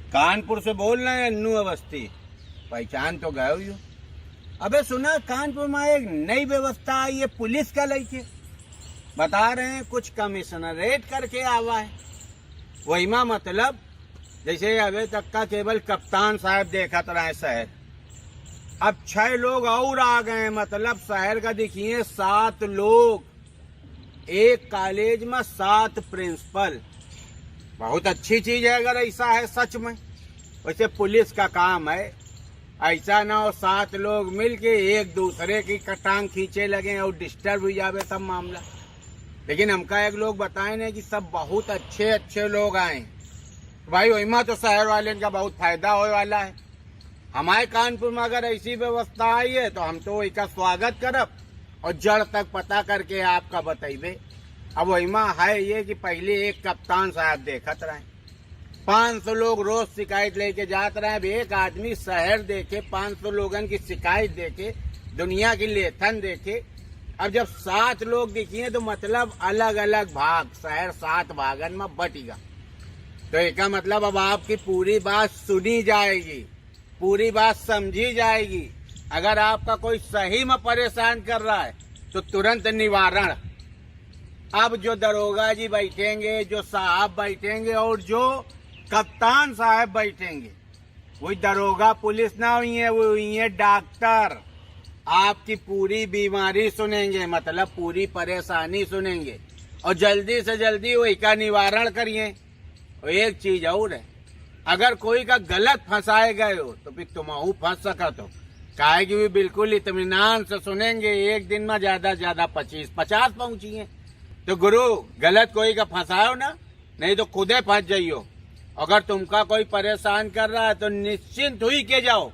कानपुर से बोल रहे हैं अन्नू अवस्थी। पहचान तो गए हो। अबे सुना, कानपुर में एक नई व्यवस्था आई है पुलिस का लेके। बता रहे हैं कुछ कमिश्नरेट करके आवा है। वही में मतलब जैसे अभी तक का केवल कप्तान साहब देखा रहे शहर, अब 6 लोग और आ गए। मतलब शहर का देखिए 7 लोग, एक कॉलेज में 7 प्रिंसिपल। बहुत अच्छी चीज है अगर ऐसा है सच में। वैसे पुलिस का काम है ऐसा ना हो 7 लोग मिलके एक दूसरे की टांग खींचे लगे और डिस्टर्ब हो जावे सब मामला। लेकिन हमका एक लोग बताए नहीं कि सब बहुत अच्छे अच्छे लोग आए भाई। वही में तो शहर वाले का बहुत फायदा होने वाला है। हमारे कानपुर में अगर ऐसी व्यवस्था आई है तो हम तो इसका स्वागत करब और जड़ तक पता करके आपका बताइबे। अब वही में है ये कि पहले एक कप्तान साहब देखत रहे, 500 लोग रोज शिकायत लेके जाते रहे। अब एक आदमी शहर देखे, 500 लोगन की शिकायत देखे, दुनिया की लेथन देखे। अब जब 7 लोग दिखिए तो मतलब अलग अलग भाग, शहर 7 भागन में बटेगा। तो इसका मतलब अब आपकी पूरी बात सुनी जाएगी, पूरी बात समझी जाएगी। अगर आपका कोई सही में परेशान कर रहा है तो तुरंत निवारण। अब जो दरोगा जी बैठेंगे, जो साहब बैठेंगे और जो कप्तान साहब बैठेंगे, वही दरोगा पुलिस ना हुई है, वो हुई है डॉक्टर। आपकी पूरी बीमारी सुनेंगे, मतलब पूरी परेशानी सुनेंगे और जल्दी से जल्दी वही का निवारण करिए। और एक चीज और है, अगर कोई का गलत फंसाए गए हो तो फिर तुम फंस सकते हो। काहे कि भी बिल्कुल इत्मीनान से सुनेंगे। एक दिन में ज्यादा से ज्यादा 50 पहुंचिए। तो गुरु गलत कोई का फंसाओ ना, नहीं तो खुदे फंस जाइयो। अगर तुमका कोई परेशान कर रहा है तो निश्चिंत हुई के जाओ।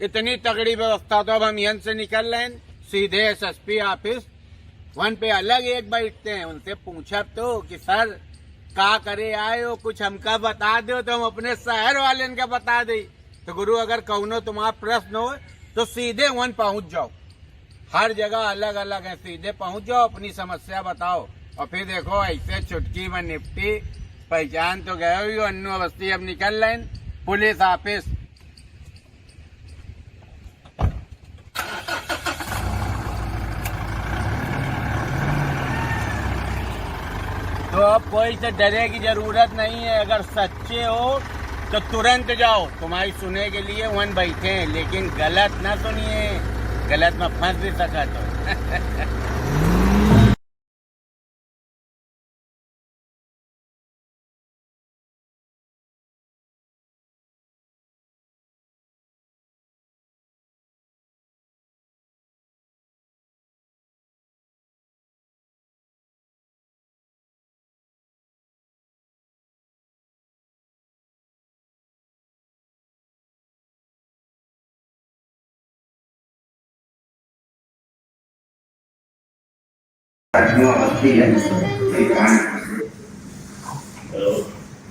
इतनी तगड़ी व्यवस्था तो अब हम यहाँ से निकल रहे हैं सीधे एसएसपी ऑफिस। वहां पे अलग एक बैठते हैं, उनसे पूछा तो कि सर का करे आए हो, कुछ हमका बता दो तो हम अपने शहर वाले का बता दे। तो गुरु अगर कहो तुम्हारा प्रश्न हो तो सीधे वहां पहुंच जाओ। हर जगह अलग अलग है, सीधे पहुंच जाओ, अपनी समस्या बताओ और फिर देखो ऐसे चुटकी में निपटी। पहचान तो गए हो अन्नू अवस्थी। अब निकल रहे पुलिस ऑफिस। तो अब कोई से डरे की जरूरत नहीं है। अगर सच्चे हो तो तुरंत जाओ, तुम्हारी सुने के लिए वहां बैठे हैं। लेकिन गलत ना सुनिए, गलत में फंस भी सका तो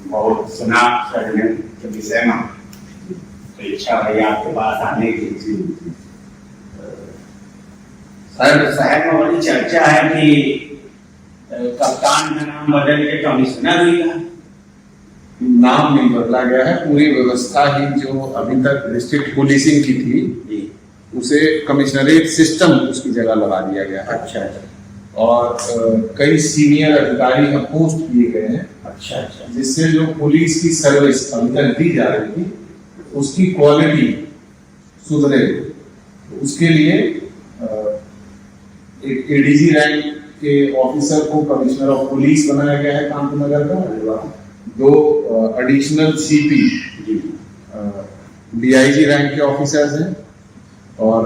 बहुत सुना के विषय में, तो इच्छा है आपके पास आने की। सर शहर में बड़ी चर्चा है कि कप्तान का नाम बदल के कमिश्नर हुई है। नाम नहीं बदला गया है, पूरी व्यवस्था ही जो अभी तक डिस्ट्रिक्ट पुलिसिंग की थी उसे कमिश्नरेट सिस्टम उसकी जगह लगा दिया गया है। अच्छा। और कई सीनियर अधिकारी हम पोस्ट किए गए हैं। अच्छा। जिससे जो पुलिस की सर्विस अभी तक दी जा रही थी उसकी क्वालिटी सुधरे। उसके लिए एक एडीजी रैंक के ऑफिसर को कमिश्नर ऑफ पुलिस बनाया गया है कानपुर नगर का। 2 एडिशनल सीपी डीआईजी रैंक के ऑफिसर्स हैं और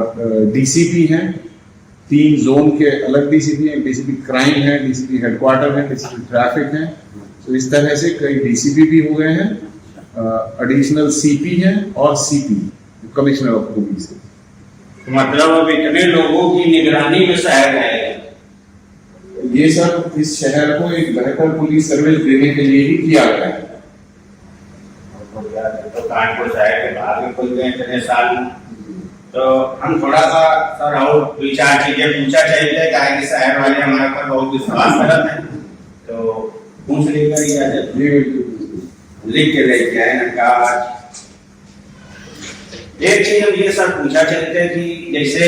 डीसीपी हैं। 3 जोन के अलग डीसीपी हैं, डीसीपी क्राइम है, डीसीपी हेडक्वार्टर है, डीसीपी ट्रैफिक है। तो इस तरह से कई डीसीपी भी हो गए हैं, एडिशनल सीपी हैं और सीपी कमिश्नर ऑफ पुलिस। तो मतलब अब इतने लोगों की निगरानी में शहर है। ये सब इस शहर को एक बेहतर पुलिस सर्विस देने के लिए ही किया गया है। तो कानपुर शहर के बाहर भी खुल गए इतने साल में, तो हम थोड़ा सा सर और 2-4 चीजें पूछा चाहिए कि शहर वाले हमारे पर बहुत विश्वास करते हैं, तो पूछ लेकर इजाजत। लिख के लेके आए नकार। एक चीज हम ये सर पूछा चाहते हैं कि जैसे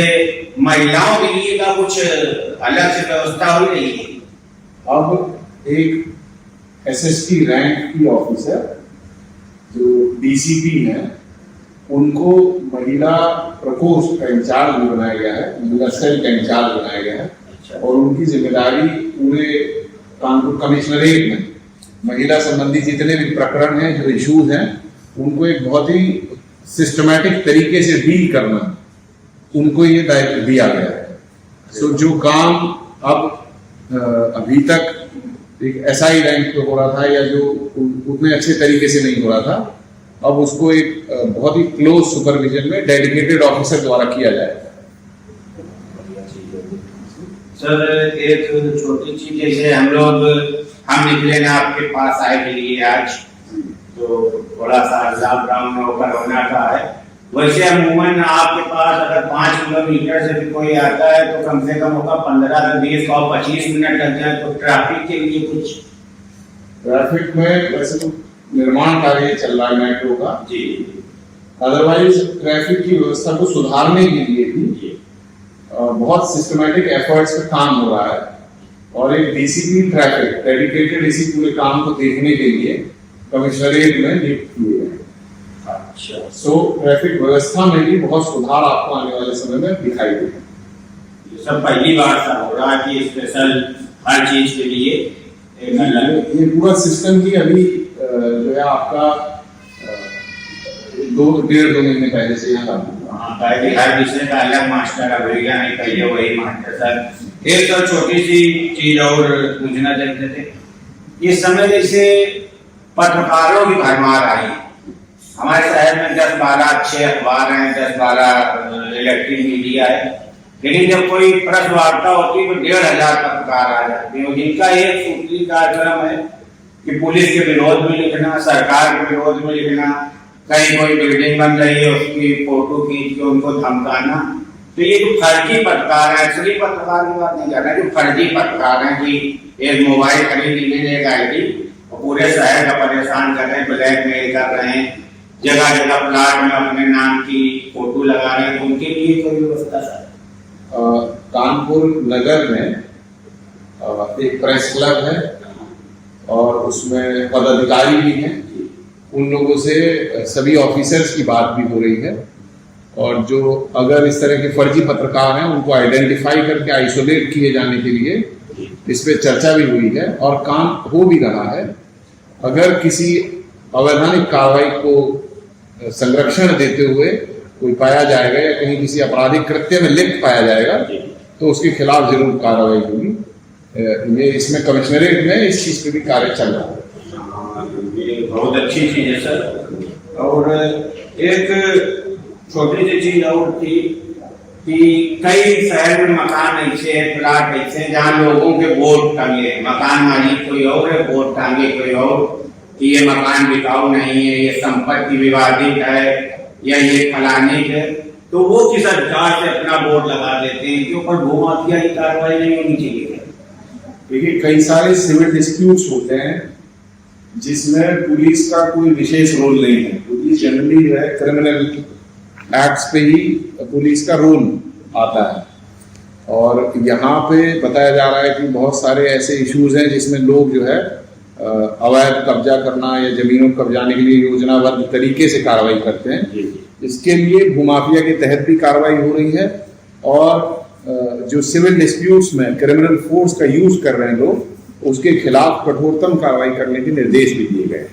महिलाओं के लिए का कुछ अलग से व्यवस्था हो रही है। अब एक एसएसपी रैंक की ऑफिसर जो डीसीपी हैं उनको महिला प्रकोष्ठ का इंचार्ज भी बनाया गया है, महिला सेल का इंचार्ज बनाया गया है। और उनकी जिम्मेदारी पूरे कानपुर कमिश्नरेट में महिला संबंधी जितने भी प्रकरण हैं, जो इश्यूज हैं, उनको एक बहुत ही सिस्टमैटिक तरीके से डील करना, उनको ये दायित्व दिया गया है। सो जो काम अब अभी तक एक एसआई रैंक पे हो रहा था या जो उतने अच्छे तरीके से नहीं हो रहा था, अब उसको एक बहुत ही क्लोज सुपरविजन में डेडिकेटेड ऑफिसर द्वारा किया जाएगा। सर एक छोटी चीज, जैसे हम निकले ना आपके पास आए के लिए आज, तो थोड़ा सा लॉकडाउन में कोरोना का है, वैसे अमूमन आपके पास अगर 5 किलोमीटर से भी कोई आता है तो कम से कम होगा 15 से 20 और 25 मिनट लग जाए। तो ट्रैफिक के लिए कुछ, ट्रैफिक में वैसे तो निर्माण कार्य चल रहा है मेट्रो का जी, अदरवाइज ट्रैफिक की व्यवस्था को सुधारने के लिए भी बहुत सिस्टमैटिक एफर्ट्स पे काम हो रहा है। और एक डीसीपी ट्रैफिक डेडिकेटेड इसी पूरे काम को देखने के लिए कमिश्नरेट में नियुक्त किए गए। अच्छा, सो ट्रैफिक व्यवस्था में भी बहुत सुधार आपको आने वाले समय में दिखाई देगा। ये सब पहली बार सा हो रहा है कि स्पेशल हर चीज के लिए एक अलग ये पूरा सिस्टम की अभी जो है आपका 2-1.5 महीने पहले से यहाँ लागू हुआ। हाँ, पहले हर विषय का अलग मास्टर अभिज्ञा नहीं, पहले वही मास्टर सर। एक तो छोटी सी चीज और पूछना चाहते थे, इस समय जैसे पत्रकारों की भरमार आई हमारे शहर में, 10-12 अच्छे अखबार हैं, 10-12 इलेक्ट्रिक मीडिया है, लेकिन जब कोई प्रेस वार्ता होती है तो 1,500 पत्रकार आ जाते हैं, जिनका एक सूत्री कार्यक्रम है कि पुलिस के विरोध में लिखना, सरकार के विरोध में लिखना, कहीं कोई बिल्डिंग बन रही है उसकी फोटो खींच के उनको धमकाना। तो ये जो फर्जी पत्रकार है, एक्चुअली पत्रकार की बात नहीं कर रहे, जो फर्जी पत्रकार हैं कि एक मोबाइल खरीद लीजिए, एक आईडी, और पूरे शहर का परेशान कर रहे हैं, ब्लैकमेल कर रहे हैं, जगह जगह प्लाट में अपने नाम की फोटो लगा रहे हैं, उनके लिए कोई व्यवस्था सर? कानपुर नगर में एक प्रेस क्लब है और उसमें पदाधिकारी भी हैं। उन लोगों से सभी ऑफिसर्स की बात भी हो रही है, और जो अगर इस तरह के फर्जी पत्रकार हैं उनको आइडेंटिफाई करके आइसोलेट किए जाने के लिए इस पे चर्चा भी हुई है और काम हो भी रहा है। अगर किसी अवैधानिक कार्रवाई को संरक्षण देते हुए कोई पाया जाएगा या कहीं किसी आपराधिक कृत्य में लिप्त पाया जाएगा तो उसके खिलाफ जरूर कार्रवाई होगी। ये इसमें कमिश्नरेट में इस चीज पे भी कार्य चल रहा है। ये बहुत अच्छी चीज है सर। और एक छोटी सी चीज और थी कि कई शहर में मकान ऐसे हैं, प्लाट ऐसे हैं जहाँ लोगों के बोर्ड टंगे, मकान मालिक कोई और है, बोर्ड टांगे कोई और कि ये मकान बिकाऊ नहीं है, ये संपत्ति विवादित है या ये फलाने है, तो वो किस अधिकार से अपना बोर्ड लगा देते हैं कि ऊपर भूमाफिया की कार्रवाई नहीं होनी चाहिए। देखिए कई सारे सिविल डिस्प्यूट्स होते हैं जिसमें पुलिस का कोई विशेष रोल नहीं है। पुलिस जनरली जो है क्रिमिनल एक्ट्स पे ही पुलिस का रोल आता है, और यहाँ पे बताया जा रहा है कि बहुत सारे ऐसे इश्यूज हैं जिसमें लोग जो है अवैध कब्जा करना या जमीनों को कब्जाने के लिए योजनाबद्ध तरीके से कार्रवाई करते हैं। इसके लिए भूमाफिया के तहत भी कार्रवाई हो रही है, और जो सिविल डिस्प्यूट्स में क्रिमिनल फोर्स का यूज कर रहे हैं लोग, उसके खिलाफ कठोरतम कार्रवाई करने के निर्देश भी दिए गए।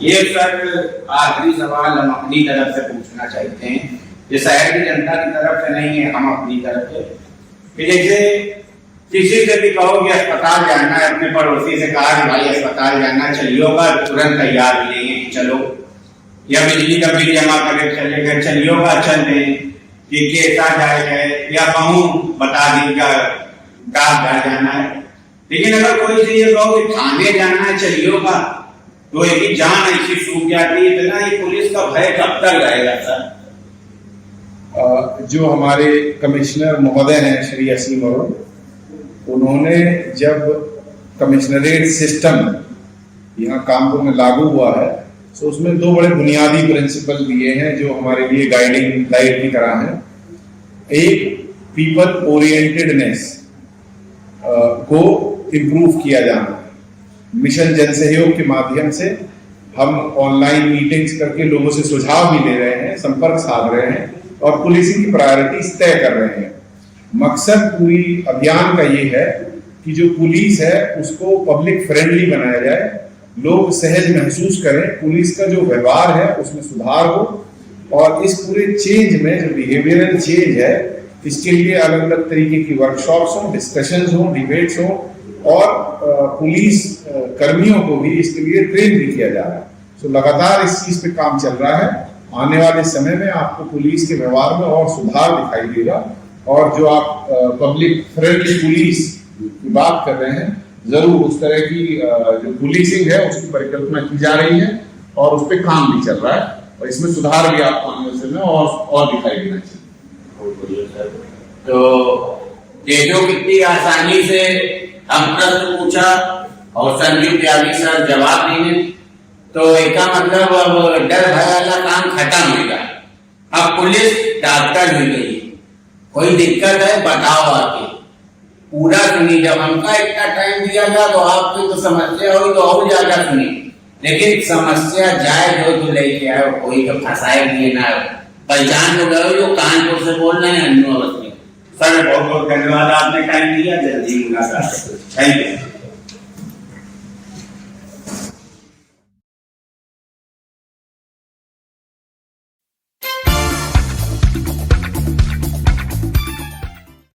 ये सर आखिरी सवाल हम अपनी तरफ से पूछना चाहते हैं, ये शहर की जनता की तरफ से नहीं है, हम अपनी तरफ से, कि जैसे किसी से भी कहो कि अस्पताल जाना है, अपने पड़ोसी से कहा कि भाई अस्पताल जाना, चलिए होगा, तुरंत तैयार मिलेंगे कि चलो, या बिजली का बिल जमा करके चले गए, चलिए होगा, चल रहे कि कैसा जाएगा, या कहूँ बता दीजिएगा डाक घर जाना है। लेकिन अगर कोई से ये कहो कि थाने जाना है, चलिए होगा, तो एक जान ऐसी सूख जाती है, इतना ये पुलिस का भय कब तक रहेगा सर? जो हमारे कमिश्नर महोदय हैं श्री असीम अरुण, उन्होंने जब कमिश्नरेट सिस्टम यहाँ कानपुर में लागू हुआ है। सो उसमें दो बड़े बुनियादी प्रिंसिपल दिए हैं जो हमारे लिए गाइडिंग लाइट की तरह हैं। एक, पीपल ओरिएंटेडनेस को इम्प्रूव किया जाना है। मिशन जन सहयोग के माध्यम से हम ऑनलाइन मीटिंग्स करके लोगों से सुझाव भी ले रहे हैं, संपर्क साध रहे हैं और पुलिसिंग की प्रायोरिटीज तय कर रहे हैं। मकसद पूरी अभियान का ये है कि जो पुलिस है उसको पब्लिक फ्रेंडली बनाया जाए, लोग सहज महसूस करें, पुलिस का जो व्यवहार है उसमें सुधार हो। और इस पूरे चेंज में जो बिहेवियरल चेंज है, इसके लिए अलग अलग तरीके की वर्कशॉप्स हो, डिस्कशंस हो, डिबेट्स हो और पुलिस कर्मियों को भी इसके लिए ट्रेन भी किया जा रहा है। सो लगातार इस चीज पे काम चल रहा है। आने वाले समय में आपको पुलिस के व्यवहार में और सुधार दिखाई देगा और जो आप पब्लिक फ्रेंडली पुलिस की बात कर रहे हैं, जरूर उस तरह की जो पुलिसिंग है उसकी परिकल्पना की जा रही है और उस पर काम भी चल रहा है और इसमें सुधार भी आपको आने वाले समय और दिखाई देना चाहिए। तो देखो कितनी आसानी से हम प्रश्न पूछा और संजीव त्यागी सर जवाब दिए, तो इसका मतलब अब डर भय वाला काम खत्म हो गया। अब पुलिस डॉक्टर हो गई, कोई दिक्कत है बताओ आके, पूरा सुनी। जब हमका इतना टाइम दिया गया तो आपकी तो समस्या हुई तो और ज्यादा सुनी, लेकिन समस्या जाए जो लेके आए, कोई तो फंसाए दिए ना। पहचान तो गए जो कानपुर से बोल रहे हैं अन्नू अवस्थी। सर बहुत बहुत धन्यवाद, आपने टाइम दिया, जल्दी मुलाकात। Thank you.